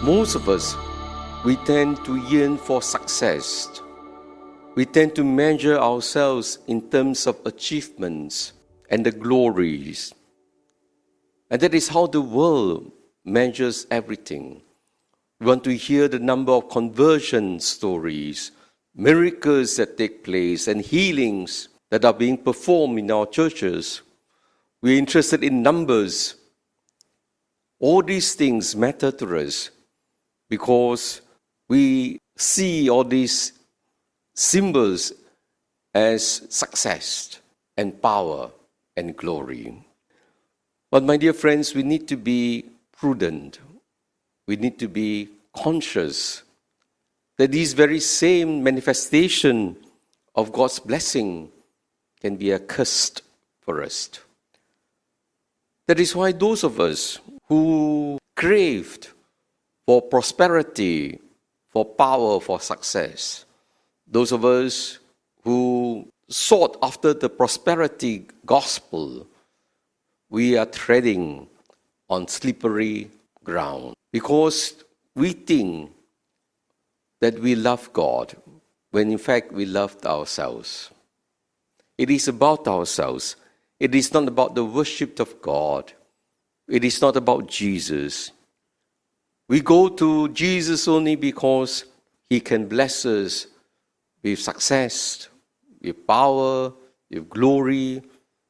Most of us, we tend to yearn for success. We tend to measure ourselves in terms of achievements and the glories. And that is how the world measures everything. We want to hear the number of conversion stories, miracles that take place, and healings that are being performed in our churches. We're interested in numbers. All these things matter to us because we see all these symbols as success and power and glory. But my dear friends, we need to be prudent. We need to be conscious that these very same manifestation of God's blessing can be a curse for us. That is why those of us who craved for prosperity, for power, for success, those of us who sought after the prosperity gospel, we are treading on slippery ground because we think that we love God when in fact we loved ourselves. It is about ourselves. It is not about the worship of God. It is not about Jesus. We go to Jesus only because He can bless us with success, with power, with glory,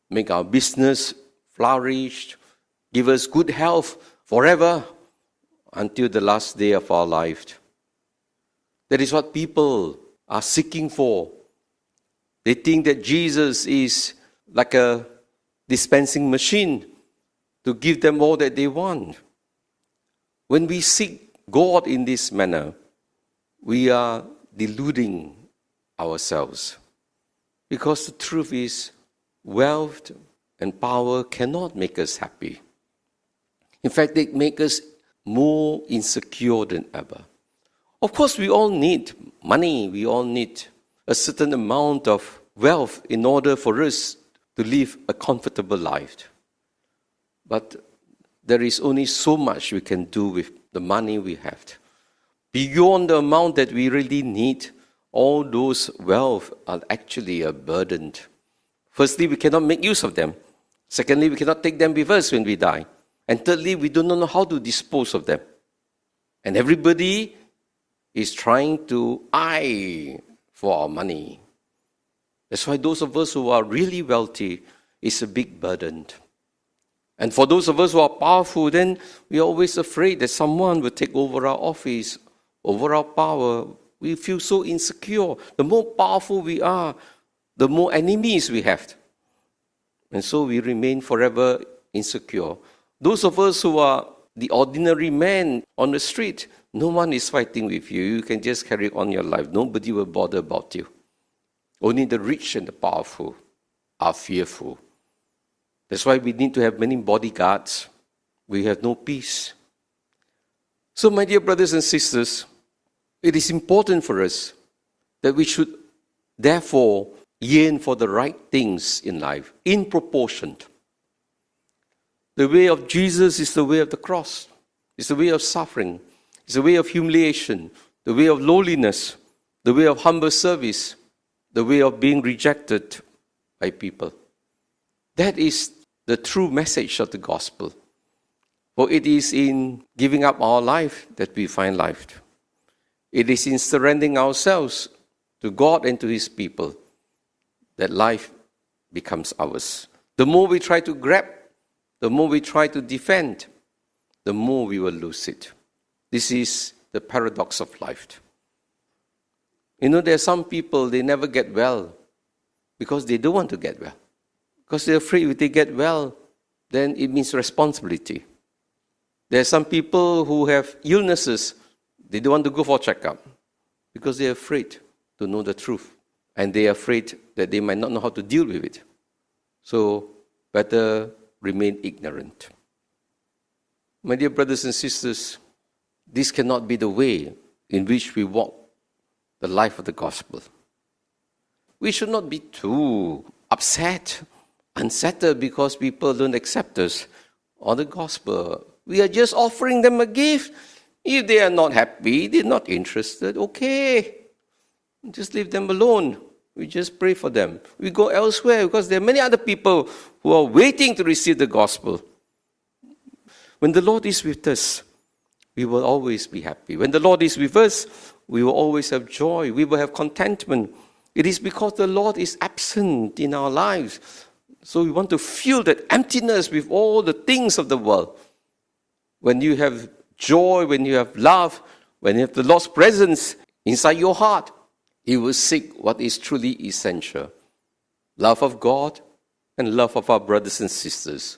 make our business flourish, give us good health forever until the last day of our life. That is what people are seeking for. They think that Jesus is like a dispensing machine to give them all that they want. When we seek God in this manner, we are deluding ourselves. Because the truth is, wealth and power cannot make us happy. In fact, they make us more insecure than ever. Of course, we all need money. We all need a certain amount of wealth in order for us to live a comfortable life. But there is only so much we can do with the money we have. Beyond the amount that we really need, all those wealth are actually a burden. Firstly, we cannot make use of them. Secondly, we cannot take them with us when we die. And thirdly, we do not know how to dispose of them. And everybody is trying to eye for our money. That's why those of us who are really wealthy is a big burden. And for those of us who are powerful, then we are always afraid that someone will take over our office, over our power. We feel so insecure. The more powerful we are, the more enemies we have. And so we remain forever insecure. Those of us who are the ordinary man on the street, no one is fighting with you. You can just carry on your life. Nobody will bother about you. Only the rich and the powerful are fearful. That's why we need to have many bodyguards. We have no peace. So, my dear brothers and sisters, it is important for us that we should therefore yearn for the right things in life, in proportion. The way of Jesus is the way of the cross. It's the way of suffering. It's the way of humiliation, the way of lowliness, the way of humble service, the way of being rejected by people. That is the true message of the gospel. For it is in giving up our life that we find life. It is in surrendering ourselves to God and to His people that life becomes ours. The more we try to grab, the more we try to defend, the more we will lose it. This is the paradox of life. You know, there are some people, they never get well because they don't want to get well. Because they're afraid if they get well, then it means responsibility. There are some people who have illnesses, they don't want to go for a checkup because they're afraid to know the truth. And they are afraid that they might not know how to deal with it. So, better remain ignorant. My dear brothers and sisters, this cannot be the way in which we walk the life of the gospel. We should not be too upset, unsettled because people don't accept us or the gospel. We are just offering them a gift. If they are not happy, they're not interested, okay. Just leave them alone. We just pray for them. We go elsewhere because there are many other people who are waiting to receive the gospel. When the Lord is with us, we will always be happy. When the Lord is with us, we will always have joy. We will have contentment. It is because the Lord is absent in our lives. So we want to fill that emptiness with all the things of the world. When you have joy, when you have love, when you have the Lord's presence inside your heart, He will seek what is truly essential. Love of God and love of our brothers and sisters.